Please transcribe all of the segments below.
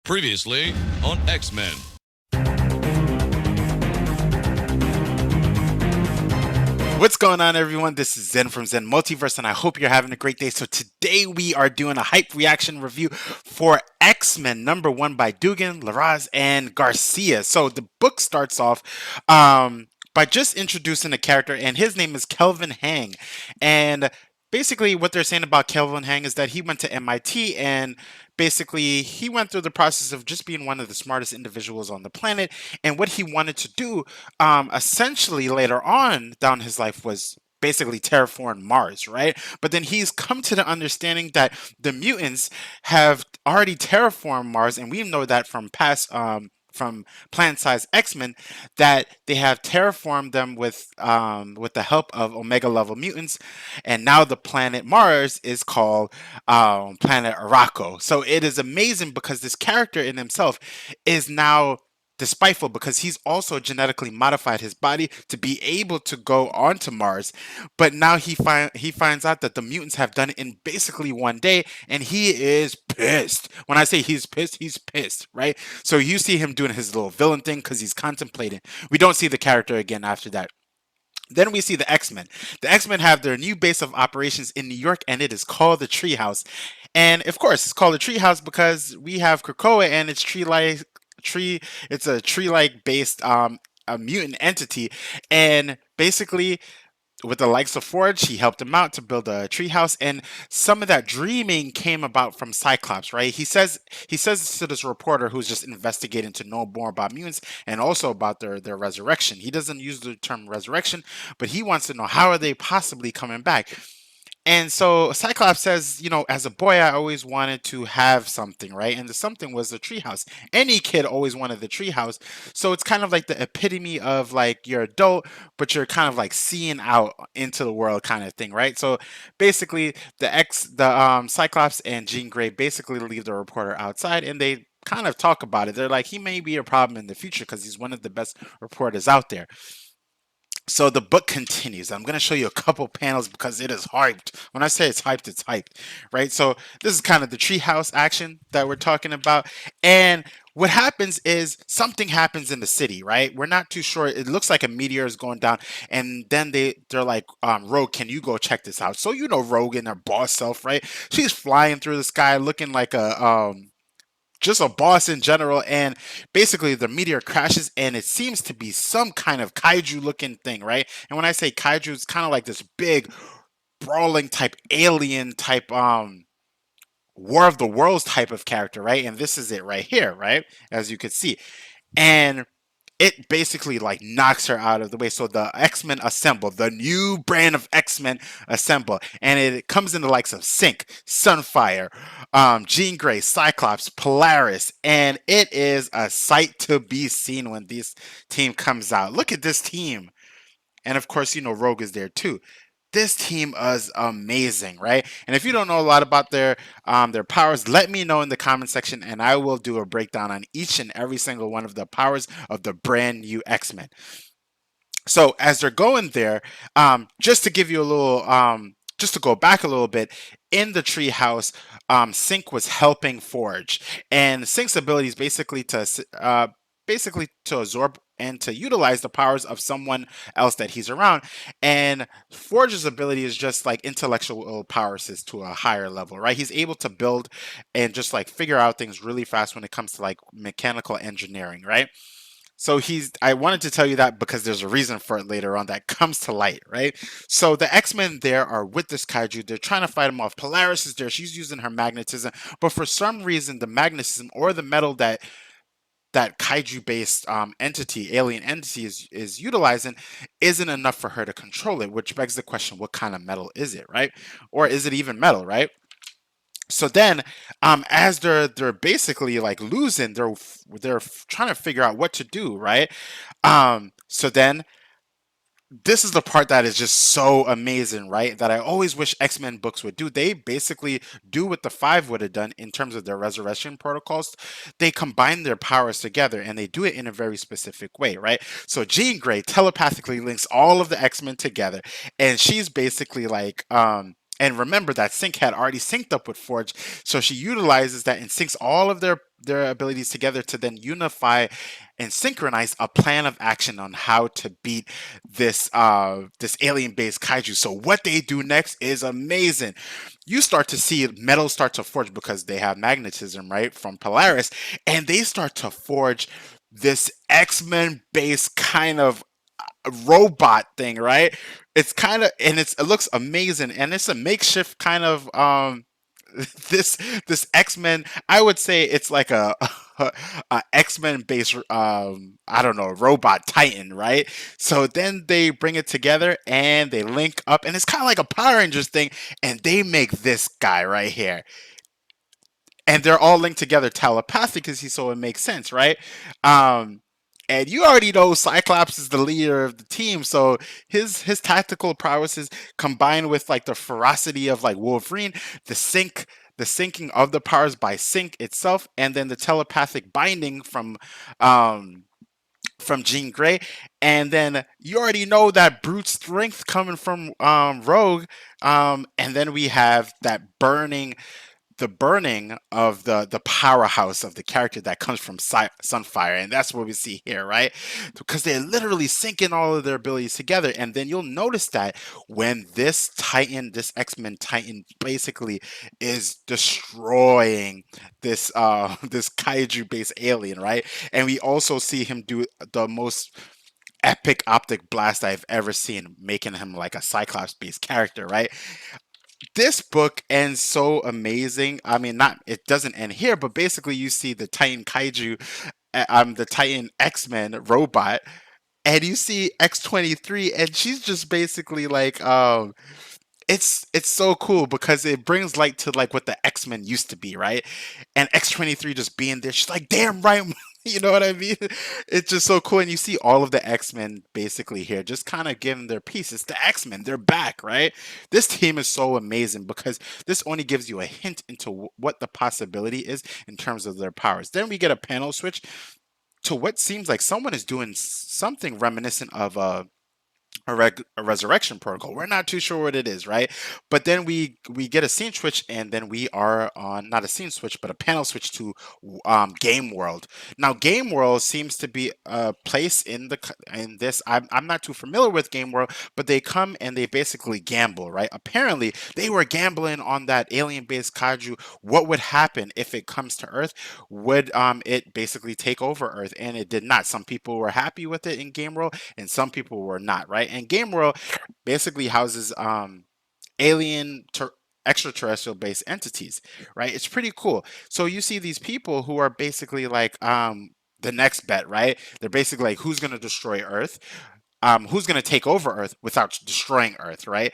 Previously on X-Men. What's going on, everyone? This is Zen from Zen Multiverse, and I hope you're having a great day. So today we are doing a hype reaction review for X-Men #1 by Dugan, Larraz, and Garcia. So the book starts off by just introducing a character, and his name is Kelvin Hang. And basically what they're saying about Kelvin Hang is that he went to MIT, and basically he went through the process of just being one of the smartest individuals on the planet. And what he wanted to do essentially later on down his life was basically terraform Mars, right? But then he's come to the understanding that the mutants have already terraformed Mars, and we know that from past from planet-sized X-Men, that they have terraformed them with the help of Omega level mutants, and now the planet Mars is called Planet Araco. So it is amazing because this character in himself is now despiteful because he's also genetically modified his body to be able to go onto Mars, but now he finds out that the mutants have done it in basically one day, and he is pissed. When I say he's pissed, right? So you see him doing his little villain thing because he's contemplating. We don't see the character again after that. Then we see the X-Men. The X-Men have their new base of operations in New York, and it is called the Treehouse. And of course, it's called the Treehouse because we have Krakoa, and it's it's a tree-like based a mutant entity, and basically with the likes of Forge, he helped him out to build a treehouse, and some of that dreaming came about from Cyclops, right? He says this to this reporter who's just investigating to know more about mutants and also about their resurrection. He doesn't use the term resurrection, but he wants to know how are they possibly coming back. And so Cyclops says, as a boy, I always wanted to have something, right? And the something was the treehouse. Any kid always wanted the treehouse. So it's kind of like the epitome of like you're adult, but you're kind of like seeing out into the world kind of thing, right? So basically, the Cyclops and Jean Grey basically leave the reporter outside, and they kind of talk about it. They're like, he may be a problem in the future because he's one of the best reporters out there. So the book continues. I'm going to show you a couple panels because it is hyped. When I say it's hyped, right? So this is kind of the treehouse action that we're talking about. And what happens is something happens in the city, right? We're not too sure. It looks like a meteor is going down. And then they're like, Rogue, can you go check this out? So Rogue in her boss self, right? She's flying through the sky looking like a just a boss in general, and basically the meteor crashes, and it seems to be some kind of kaiju looking thing, right? And when I say kaiju, it's kind of like this big brawling type alien type War of the Worlds type of character, right? And this is it right here, right? As you could see. And it basically like knocks her out of the way. So the X-Men assemble, the new brand of X-Men assemble, and it comes in the likes of Synch, Sunfire, Jean Grey, Cyclops, Polaris, and it is a sight to be seen when this team comes out. Look at this team. And of course, Rogue is there too. This team is amazing, right? And if you don't know a lot about their powers, let me know in the comment section, and I will do a breakdown on each and every single one of the powers of the brand new X-Men. So as they're going there, just to give you a little, just to go back a little bit, in the treehouse, Synch was helping Forge, and Synch's ability is basically to absorb and to utilize the powers of someone else that he's around. And Forge's ability is just like intellectual powers is to a higher level, right? He's able to build and just like figure out things really fast when it comes to like mechanical engineering, right? So I wanted to tell you that because there's a reason for it later on that comes to light, right? So the X-Men there are with this kaiju. They're trying to fight him off. Polaris is there. She's using her magnetism. But for some reason, the magnetism or the metal that kaiju-based alien entity is utilizing isn't enough for her to control it, which begs the question, what kind of metal is it, right? Or is it even metal, right? So then, as they're basically like losing, they're trying to figure out what to do, right? So then this is the part that is just so amazing, right? That I always wish X-Men books would do. They basically do what the Five would have done in terms of their resurrection protocols. They combine their powers together, and they do it in a very specific way, right? So Jean Grey telepathically links all of the X-Men together, and she's basically like, and remember that Synch had already synced up with Forge, so she utilizes that and syncs all of their their abilities together to then unify and synchronize a plan of action on how to beat this alien-based kaiju. So what they do next is amazing. You start to see metal start to forge because they have magnetism, right, from Polaris, and they start to forge this X-Men based kind of robot thing, right? It's kind of, and it looks amazing, and it's a makeshift kind of this X-Men. I would say it's like a X-Men based I don't know, robot titan, right? So then they bring it together and they link up, and it's kind of like a Power Rangers thing, and they make this guy right here, and they're all linked together telepathically, so it makes sense, right? Um, and you already know Cyclops is the leader of the team, so his tactical prowesses combined with like the ferocity of like Wolverine, the syncing of the powers by sync itself, and then the telepathic binding um from Jean Grey, and then you already know that brute strength coming from Rogue, and then we have that burning of the powerhouse of the character that comes from Sunfire, and that's what we see here, right? Because they're literally syncing all of their abilities together, and then you'll notice that when this Titan, this X-Men Titan, basically is destroying this this kaiju-based alien, right? And we also see him do the most epic optic blast I've ever seen, making him like a Cyclops-based character, right? This book ends so amazing. I mean, not it doesn't end here, but basically you see the Titan Kaiju, the Titan X-Men robot, and you see X-23, and she's just basically like it's so cool because it brings light to like what the X-Men used to be, right? And X-23 just being there, she's like, damn right, you know what I mean? It's just so cool. And you see all of the X-Men basically here, just kind of giving their piece. It's the X-Men, they're back, right? This team is so amazing because this only gives you a hint into what the possibility is in terms of their powers. Then we get a panel switch to what seems like someone is doing something reminiscent of a resurrection protocol. We're not too sure what it is, right? But then we get a scene switch, and then we are on not a scene switch, but a panel switch to Game World. Now, Game World seems to be a place in this. I'm not too familiar with Game World, but they come and they basically gamble, right? Apparently, they were gambling on that alien-based kaiju. What would happen if it comes to Earth? Would it basically take over Earth? And it did not. Some people were happy with it in Game World, and some people were not, right? And Game World basically houses alien extraterrestrial based entities, right? It's pretty cool. So you see these people who are basically like the next bet, right? They're basically like, who's going to destroy Earth? Who's going to take over Earth without destroying Earth, right?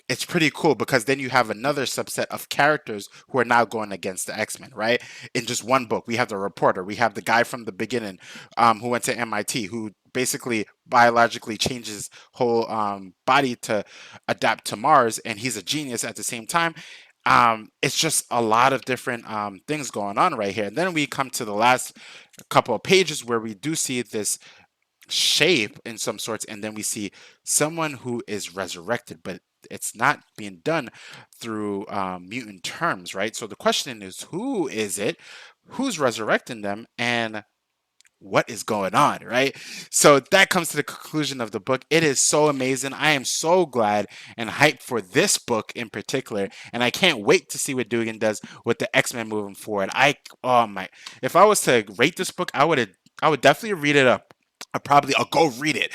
It's pretty cool because then you have another subset of characters who are now going against the X-Men, right? In just one book, we have the reporter, we have the guy from the beginning who went to MIT, who basically biologically changed his whole body to adapt to Mars, and he's a genius at the same time. It's just a lot of different things going on right here. And then we come to the last couple of pages where we do see this shape in some sorts, and then we see someone who is resurrected, but it's not being done through mutant terms, right? So the question is, who is it? Who's resurrecting them? And what is going on, right? So that comes to the conclusion of the book. It is so amazing. I am so glad and hyped for this book in particular, and I can't wait to see what Dugan does with the X-Men moving forward. Oh my, if I was to rate this book, I would definitely read it up. I'll go read it.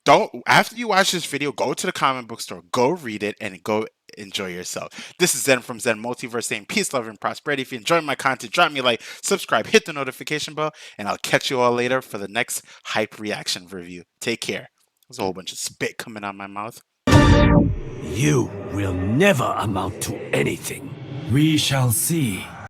Don't, after you watch this video, go to the comic book store, go read it, and go enjoy yourself. This is Zen from Zen Multiverse saying peace, love, and prosperity. If you enjoy my content, drop me a like, subscribe, hit the notification bell, and I'll catch you all later for the next hype reaction review. Take care. There's a whole bunch of spit coming out my mouth. You will never amount to anything. We shall see.